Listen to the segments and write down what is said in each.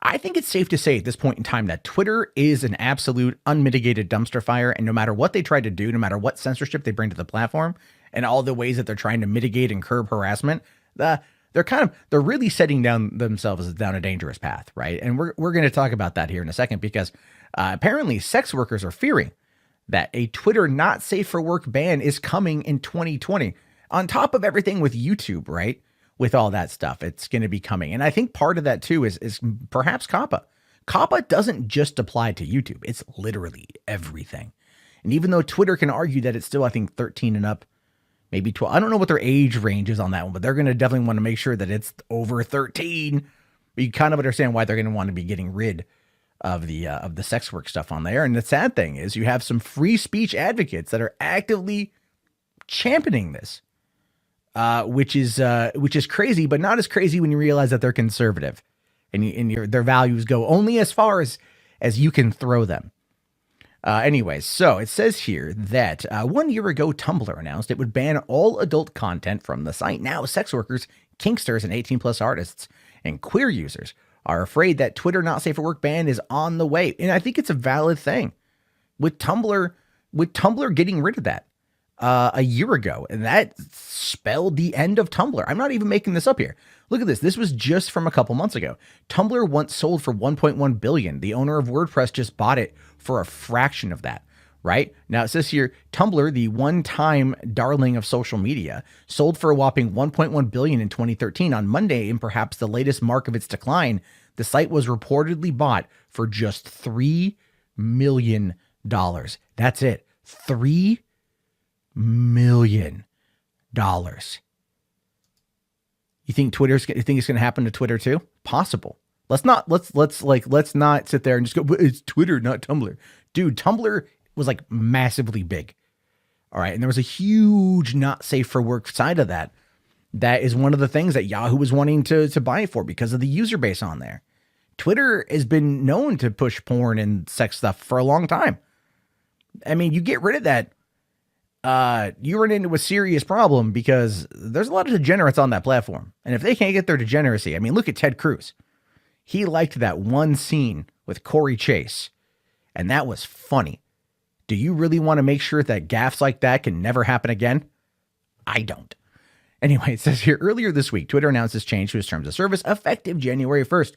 I think it's safe to say at this point in time that Twitter is an absolute unmitigated dumpster fire. And no matter what they try to do, no matter what censorship they bring to the platform and all the ways that they're trying to mitigate and curb harassment, they're really setting themselves down a dangerous path, right? And we're going to talk about that here in a second because apparently sex workers are fearing that a Twitter not safe for work ban is coming in 2020 on top of everything with YouTube, right? With all that stuff, it's going to be coming. And I think part of that too is perhaps COPPA. COPPA doesn't just apply to YouTube. It's literally everything. And even though Twitter can argue that it's still, I think, 13 and up, maybe 12. I don't know what their age range is on that one, but they're going to definitely want to make sure that it's over 13. But you kind of understand why they're going to want to be getting rid of the sex work stuff on there. And the sad thing is you have some free speech advocates that are actively championing this. Which is crazy, but not as crazy when you realize that they're conservative and their values go only as far as you can throw them. Anyways, so it says here that 1 year ago, Tumblr announced it would ban all adult content from the site. Now, sex workers, kinksters, and 18+ artists and queer users are afraid that Twitter not safe for work ban is on the way. And I think it's a valid thing with Tumblr getting rid of that. A year ago, and that spelled the end of Tumblr. I'm not even making this up here. Look at this. This was just from a couple months ago. Tumblr once sold for $1.1 billion. The owner of WordPress just bought it for a fraction of that, right? Now it says here, Tumblr, the one-time darling of social media, sold for a whopping $1.1 billion in 2013. On Monday, in perhaps the latest mark of its decline, the site was reportedly bought for just $3 million. That's it. $3 million. You think it's going to happen to Twitter too? Possible. Let's not sit there and just go, it's Twitter, not Tumblr. Dude, Tumblr was like massively big. All right. And there was a huge not safe for work side of that. That is one of the things that Yahoo was wanting to buy it for because of the user base on there. Twitter has been known to push porn and sex stuff for a long time. I mean, you get rid of that, you run into a serious problem because there's a lot of degenerates on that platform. And if they can't get their degeneracy, I mean, look at Ted Cruz. He liked that one scene with Corey Chase, and that was funny. Do you really want to make sure that gaffes like that can never happen again? I don't. Anyway, it says here, earlier this week, Twitter announced this change to its terms of service effective January 1st.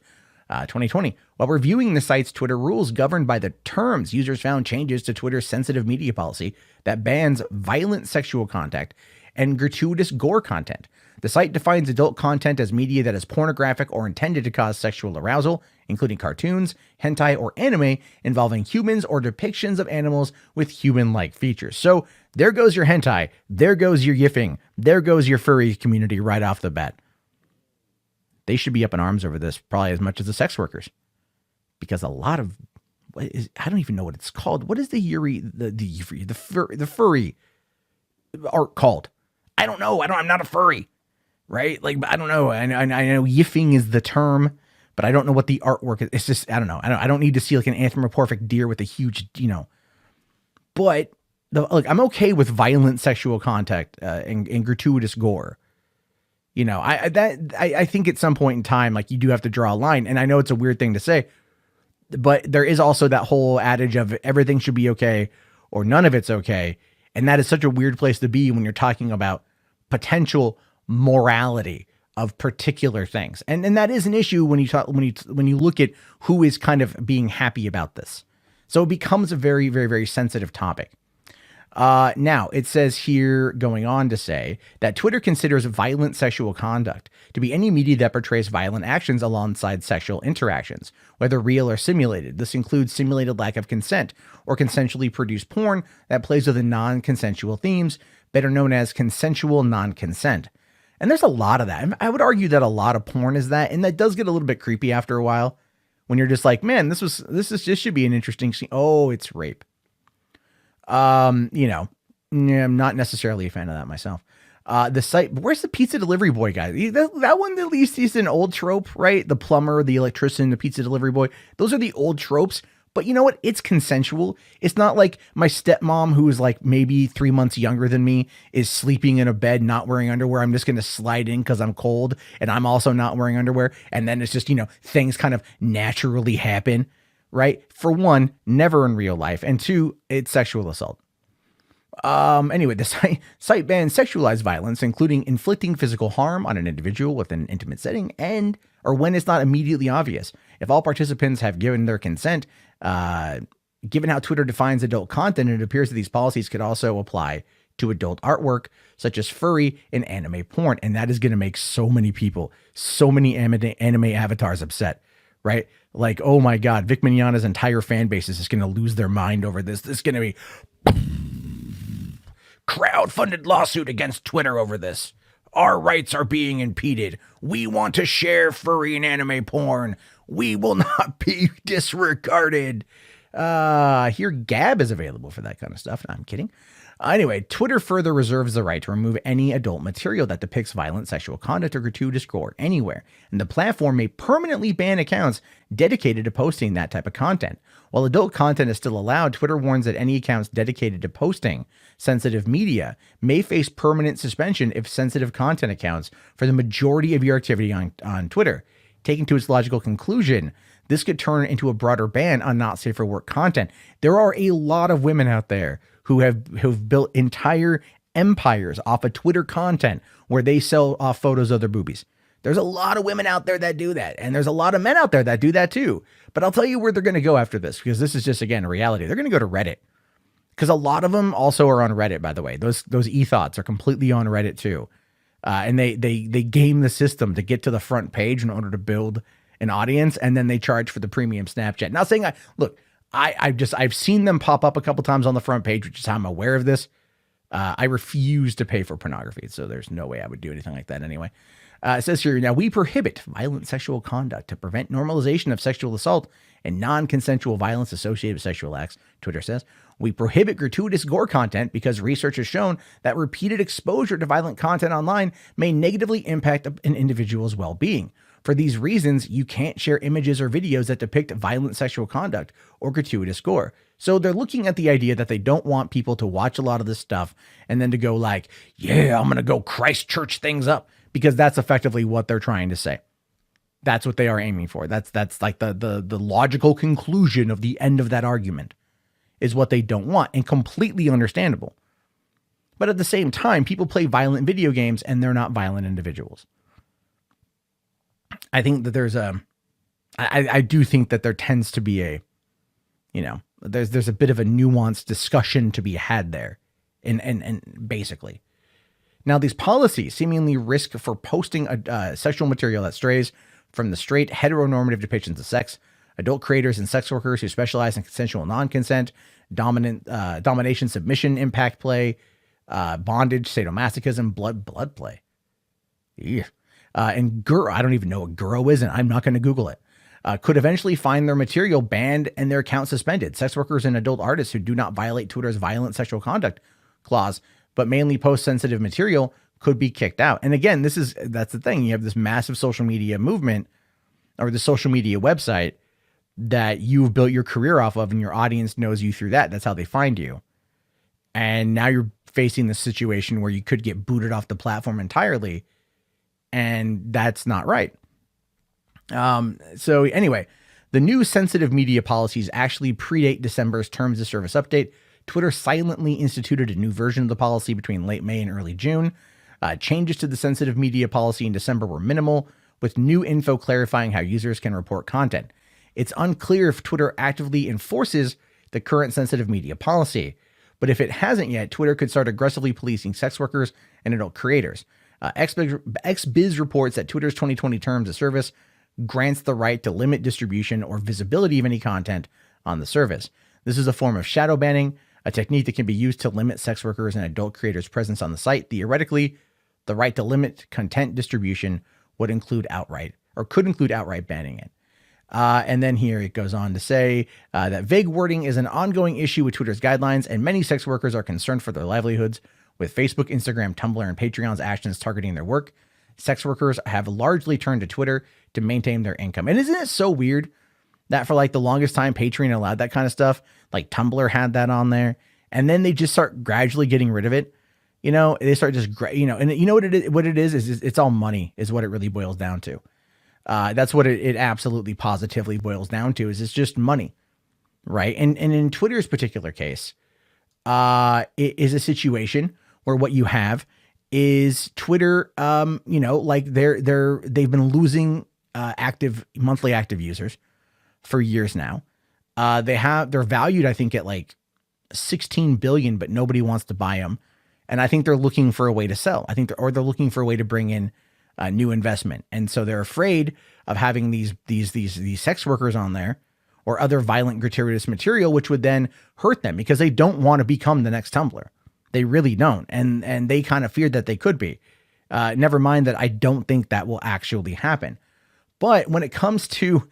2020. While reviewing the site's Twitter rules governed by the terms, users found changes to Twitter's sensitive media policy that bans violent sexual contact and gratuitous gore content. The site defines adult content as media that is pornographic or intended to cause sexual arousal, including cartoons, hentai, or anime involving humans or depictions of animals with human-like features. So there goes your hentai. There goes your yiffing. There goes your furry community right off the bat. They should be up in arms over this probably as much as the sex workers, because a lot of I don't even know what it's called. What is the furry art called? I don't know. I'm not a furry, right? Like, I don't know. I know yiffing is the term, but I don't know what the artwork is. It's just, I don't know. I don't need to see like an anthropomorphic deer with a huge, but look, I'm okay with violent sexual contact and gratuitous gore. I think at some point in time, like, you do have to draw a line. And I know it's a weird thing to say, but there is also that whole adage of everything should be okay or none of it's okay. And that is such a weird place to be when you're talking about potential morality of particular things. And that is an issue when you look at who is kind of being happy about this. So it becomes a very, very, very sensitive topic. Now, it says here, going on to say that Twitter considers violent sexual conduct to be any media that portrays violent actions alongside sexual interactions, whether real or simulated. This includes simulated lack of consent or consensually produced porn that plays with the non-consensual themes, better known as consensual non-consent. And there's a lot of that. I would argue that a lot of porn is that, and that does get a little bit creepy after a while when you're just like, man, this should be an interesting scene. Oh, it's rape. I'm not necessarily a fan of that myself. The site, where's the pizza delivery boy guy? That one, at least, he's an old trope, right? The plumber, the electrician, the pizza delivery boy. Those are the old tropes, But you know what? It's consensual. It's not like my stepmom, who is like maybe 3 months younger than me, is sleeping in a bed, not wearing underwear. I'm just going to slide in because I'm cold and I'm also not wearing underwear. And then it's just, things kind of naturally happen, right? For one, never in real life. And two, it's sexual assault. Anyway, the site bans sexualized violence, including inflicting physical harm on an individual within an intimate setting or when it's not immediately obvious. If all participants have given their consent, given how Twitter defines adult content, it appears that these policies could also apply to adult artwork, such as furry and anime porn. And that is going to make so many people, so many anime avatars upset, right? Like, oh my God, Vic Mignogna's entire fan base is just going to lose their mind over this. This is going to be crowd-funded lawsuit against Twitter over this. Our rights are being impeded. We want to share furry and anime porn. We will not be disregarded. Here, Gab is available for that kind of stuff. No, I'm kidding. Anyway, Twitter further reserves the right to remove any adult material that depicts violent sexual conduct or gratuitous gore anywhere, and the platform may permanently ban accounts dedicated to posting that type of content. While adult content is still allowed, Twitter warns that any accounts dedicated to posting sensitive media may face permanent suspension if sensitive content accounts for the majority of your activity on Twitter. Taken to its logical conclusion, this could turn into a broader ban on not safe for work content. There are a lot of women out there who've built entire empires off of Twitter content where they sell off photos of their boobies. There's a lot of women out there that do that. And there's a lot of men out there that do that too. But I'll tell you where they're going to go after this, because this is just, again, a reality. They're going to go to Reddit, because a lot of them also are on Reddit, by the way. Those e-thoughts are completely on Reddit too. And they game the system to get to the front page in order to build an audience. And then they charge for the premium Snapchat. Not saying I've seen them pop up a couple times on the front page, which is how I'm aware of this. I refuse to pay for pornography, so there's no way I would do anything like that anyway. It says here, now we prohibit violent sexual conduct to prevent normalization of sexual assault and non-consensual violence associated with sexual acts, Twitter says. We prohibit gratuitous gore content because research has shown that repeated exposure to violent content online may negatively impact an individual's well-being. For these reasons, you can't share images or videos that depict violent sexual conduct or gratuitous gore. So they're looking at the idea that they don't want people to watch a lot of this stuff and then to go like, yeah, I'm going to go Christchurch things up, because that's effectively what they're trying to say. That's what they are aiming for. That's like the logical conclusion of the end of that argument is what they don't want, and completely understandable. But at the same time, people play violent video games and they're not violent individuals. I think that I do think that there tends to be there's a bit of a nuanced discussion to be had there. And basically, now these policies seemingly risk for posting a sexual material that strays from the straight heteronormative depictions of sex. Adult creators and sex workers who specialize in consensual non-consent, domination, submission, impact play, bondage, sadomasochism, blood play. Yeah. And Guro, I don't even know what Guro is, and I'm not going to Google it, could eventually find their material banned and their account suspended. Sex workers and adult artists who do not violate Twitter's violent sexual conduct clause, but mainly post sensitive material, could be kicked out. And again, that's the thing. You have this massive social media movement, or the social media website that you've built your career off of, and your audience knows you through that. That's how they find you. And now you're facing this situation where you could get booted off the platform entirely. And that's not right. So anyway, the new sensitive media policies actually predate December's terms of service update. Twitter silently instituted a new version of the policy between late May and early June. Changes to the sensitive media policy in December were minimal, with new info clarifying how users can report content. It's unclear if Twitter actively enforces the current sensitive media policy, but if it hasn't yet, Twitter could start aggressively policing sex workers and adult creators. XBiz reports that Twitter's 2020 terms of service grants the right to limit distribution or visibility of any content on the service. This is a form of shadow banning, a technique that can be used to limit sex workers and adult creators' presence on the site. Theoretically, the right to limit content distribution could include outright banning it. And then here it goes on to say that vague wording is an ongoing issue with Twitter's guidelines, and many sex workers are concerned for their livelihoods. With Facebook, Instagram, Tumblr, and Patreon's actions targeting their work, sex workers have largely turned to Twitter to maintain their income. And isn't it so weird that for like the longest time, Patreon allowed that kind of stuff. Like Tumblr had that on there. And then they just start gradually getting rid of it. They start just, and you know what it is it's all money is what it really boils down to. That's what it absolutely positively boils down to is it's just money. Right. And in Twitter's particular case, it is a situation where what you have is Twitter, like they've been losing monthly active users for years now. They're valued, I think, at like 16 billion, but nobody wants to buy them. And I think they're looking for a way to sell. I think they're looking for a way to bring in new investment. And so they're afraid of having these sex workers on there or other violent, gratuitous material, which would then hurt them because they don't want to become the next Tumblr. They really don't. And they kind of feared that they could be. Never mind that I don't think that will actually happen. But when it comes to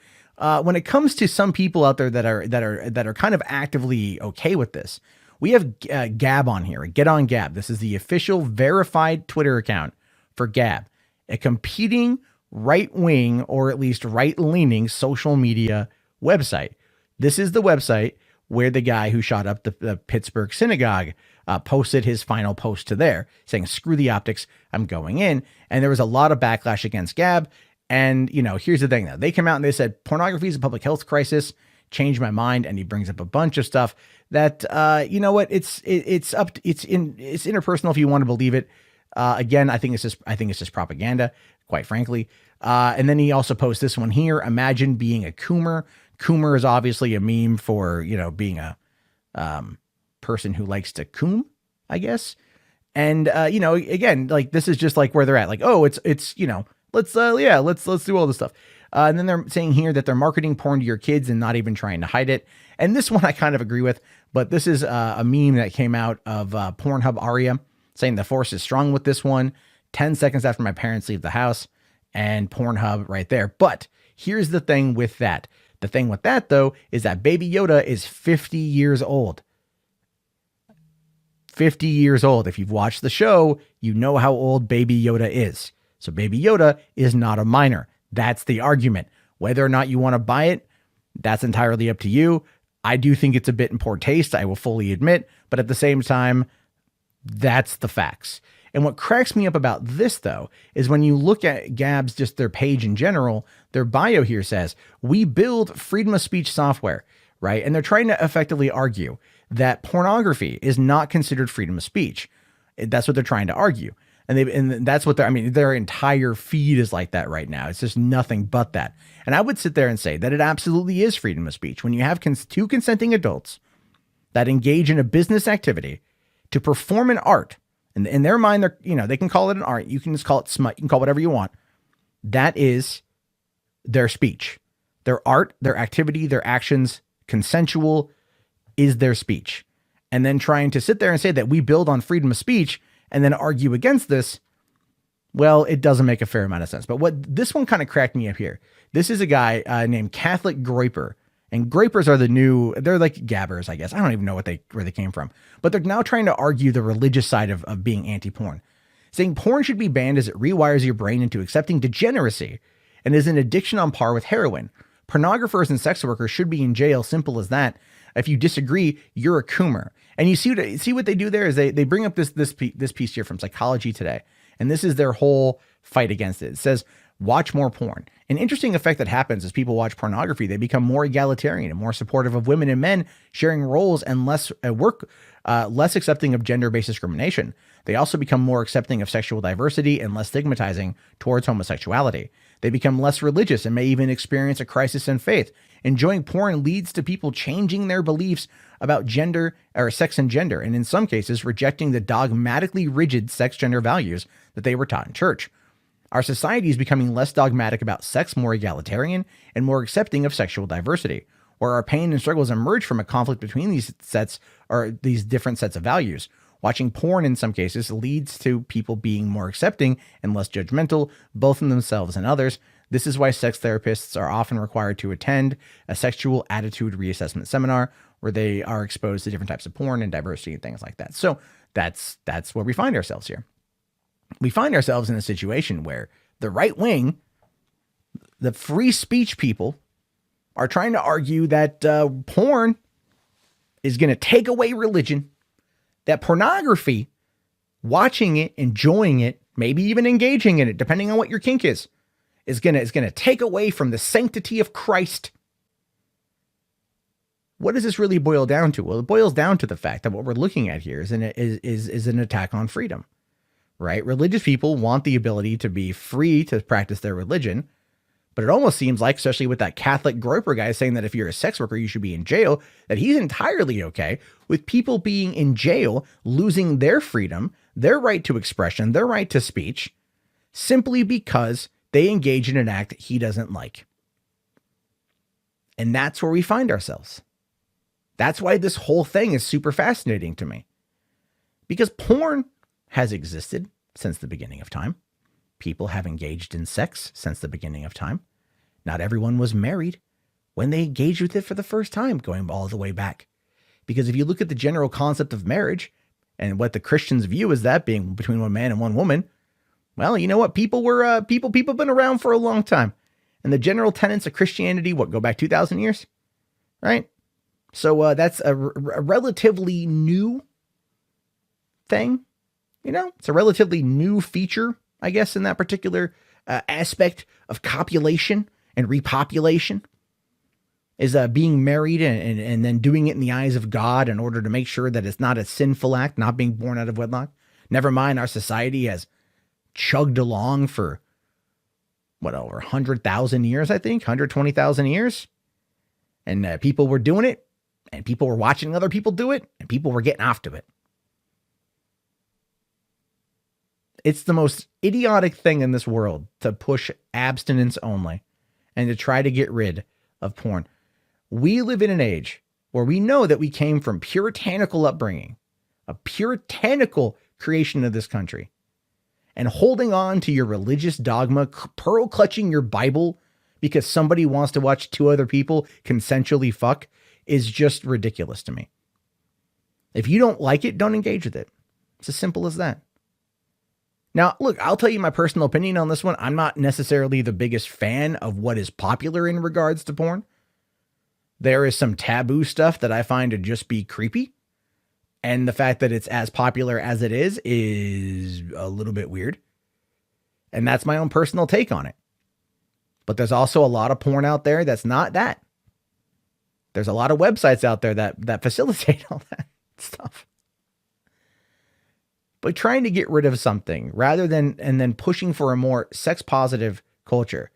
some people out there that are kind of actively okay with this, we have Gab on here. Get on Gab. This is the official verified Twitter account for Gab, a competing right-wing or at least right-leaning social media website. This is the website where the guy who shot up the Pittsburgh synagogue posted his final post to there saying, screw the optics, I'm going in. And there was a lot of backlash against Gab. And, here's the thing though. They came out and they said, pornography is a public health crisis. Changed my mind. And he brings up a bunch of stuff that, it's interpersonal if you want to believe it. Again, I think it's just propaganda, quite frankly. And then he also posts this one here. Imagine being a coomer. Coomer is obviously a meme for, being a person who likes to coom, I guess. And, again, like this is just like where they're at. Like, oh, let's do all this stuff. And then they're saying here that they're marketing porn to your kids and not even trying to hide it. And this one I kind of agree with, but this is a meme that came out of Pornhub Aria saying the force is strong with this one. 10 seconds after my parents leave the house and Pornhub right there. But here's the thing with that. The thing with that, though, is that Baby Yoda is 50 years old. 50 years old. If you've watched the show, you know how old Baby Yoda is. So Baby Yoda is not a minor. That's the argument. Whether or not you want to buy it, that's entirely up to you. I do think it's a bit in poor taste, I will fully admit, but at the same time, that's the facts. And what cracks me up about this, though, is when you look at Gab's, just their page in general, their bio here says, we build freedom of speech software, right? And they're trying to effectively argue that pornography is not considered freedom of speech. That's what they're trying to argue. And that's what their entire feed is like that right now. It's just nothing but that. And I would sit there and say that it absolutely is freedom of speech. When you have two consenting adults that engage in a business activity to perform an art, and in their mind, they can call it an art. You can just call it smut. You can call it whatever you want. That is their speech, their art, their activity, their actions, consensual is their speech. And then trying to sit there and say that we build on freedom of speech and then argue against this, well, it doesn't make a fair amount of sense. But what this one kind of cracked me up here. This is a guy named Catholic Groiper. And Groipers are they're like gabbers, I guess. I don't even know where they came from. But they're now trying to argue the religious side of being anti-porn. Saying porn should be banned as it rewires your brain into accepting degeneracy and is an addiction on par with heroin. Pornographers and sex workers should be in jail, simple as that. If you disagree, you're a coomer. And you see what they do there is they bring up this piece here from Psychology Today. And this is their whole fight against it. It says, watch more porn. An interesting effect that happens as people watch pornography, they become more egalitarian and more supportive of women and men sharing roles and less accepting of gender-based discrimination. They also become more accepting of sexual diversity and less stigmatizing towards homosexuality. They become less religious and may even experience a crisis in faith. Enjoying porn leads to people changing their beliefs about gender or sex and gender, and in some cases rejecting the dogmatically rigid sex gender values that they were taught in church. Our society is becoming less dogmatic about sex, more egalitarian, and more accepting of sexual diversity, where our pain and struggles emerge from a conflict between these different sets of values. Watching porn in some cases leads to people being more accepting and less judgmental, both in themselves and others. This is why sex therapists are often required to attend a sexual attitude reassessment seminar where they are exposed to different types of porn and diversity and things like that. So that's where we find ourselves here. We find ourselves in a situation where the right wing, the free speech people, are trying to argue that porn is going to take away religion, that pornography, watching it, enjoying it, maybe even engaging in it, depending on what your kink is going to take away from the sanctity of Christ. What does this really boil down to? Well, it boils down to the fact that what we're looking at here is an attack on freedom, right? Religious people want the ability to be free to practice their religion, but it almost seems like, especially with that Catholic groper guy saying that if you're a sex worker, you should be in jail, that he's entirely okay with people being in jail, losing their freedom, their right to expression, their right to speech, simply because they engage in an act that he doesn't like. And that's where we find ourselves. That's why this whole thing is super fascinating to me. Because porn has existed since the beginning of time. People have engaged in sex since the beginning of time. Not everyone was married when they engaged with it for the first time, going all the way back. Because if you look at the general concept of marriage and what the Christians view as that being between one man and one woman, well, you know what? People have been around for a long time. And the general tenets of Christianity, go back 2,000 years, right? So that's a relatively new thing. It's a relatively new feature, I guess, in that particular aspect of copulation and repopulation, is being married and then doing it in the eyes of God in order to make sure that it's not a sinful act, not being born out of wedlock. Never mind, our society has chugged along for, over 100,000 years, I think, 120,000 years. And people were doing it, and people were watching other people do it, and people were getting off to it. It's the most idiotic thing in this world to push abstinence only and to try to get rid of porn. We live in an age where we know that we came from puritanical upbringing, a puritanical creation of this country. And holding on to your religious dogma, pearl clutching your Bible because somebody wants to watch two other people consensually fuck is just ridiculous to me. If you don't like it, don't engage with it. It's as simple as that. Now, look, I'll tell you my personal opinion on this one. I'm not necessarily the biggest fan of what is popular in regards to porn. There is some taboo stuff that I find to just be creepy. And the fact that it's as popular as it is a little bit weird. And that's my own personal take on it. But there's also a lot of porn out there that's not that. There's a lot of websites out there that facilitate all that stuff. But trying to get rid of something rather than, and then pushing for a more sex positive culture,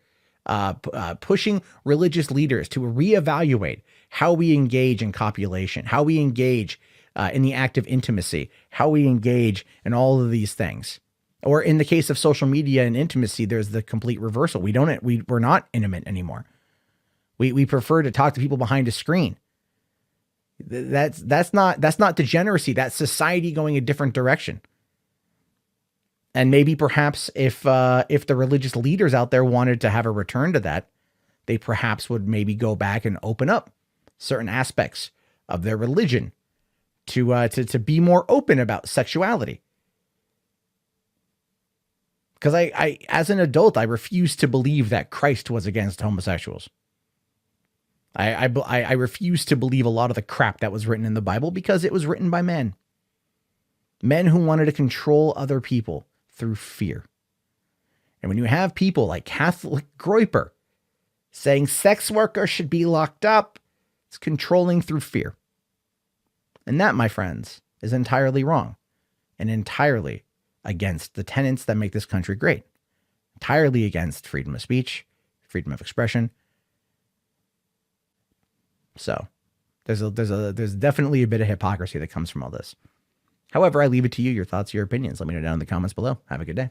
pushing religious leaders to reevaluate how we engage in copulation, how we engage in the act of intimacy, how we engage in all of these things. Or in the case of social media and intimacy, there's the complete reversal. We're not intimate anymore. We prefer to talk to people behind a screen. That's not degeneracy. That's society going a different direction. And maybe perhaps if the religious leaders out there wanted to have a return to that, they perhaps would maybe go back and open up certain aspects of their religion to be more open about sexuality. Because I, as an adult, I refuse to believe that Christ was against homosexuals. I refuse to believe a lot of the crap that was written in the Bible because it was written by men. Men who wanted to control other people through fear. And when you have people like Catholic Groiper saying sex workers should be locked up, it's controlling through fear. And that, my friends, is entirely wrong and entirely against the tenets that make this country great. Entirely against freedom of speech, freedom of expression. So there's definitely a bit of hypocrisy that comes from all this. However, I leave it to you, your thoughts, your opinions. Let me know down in the comments below. Have a good day.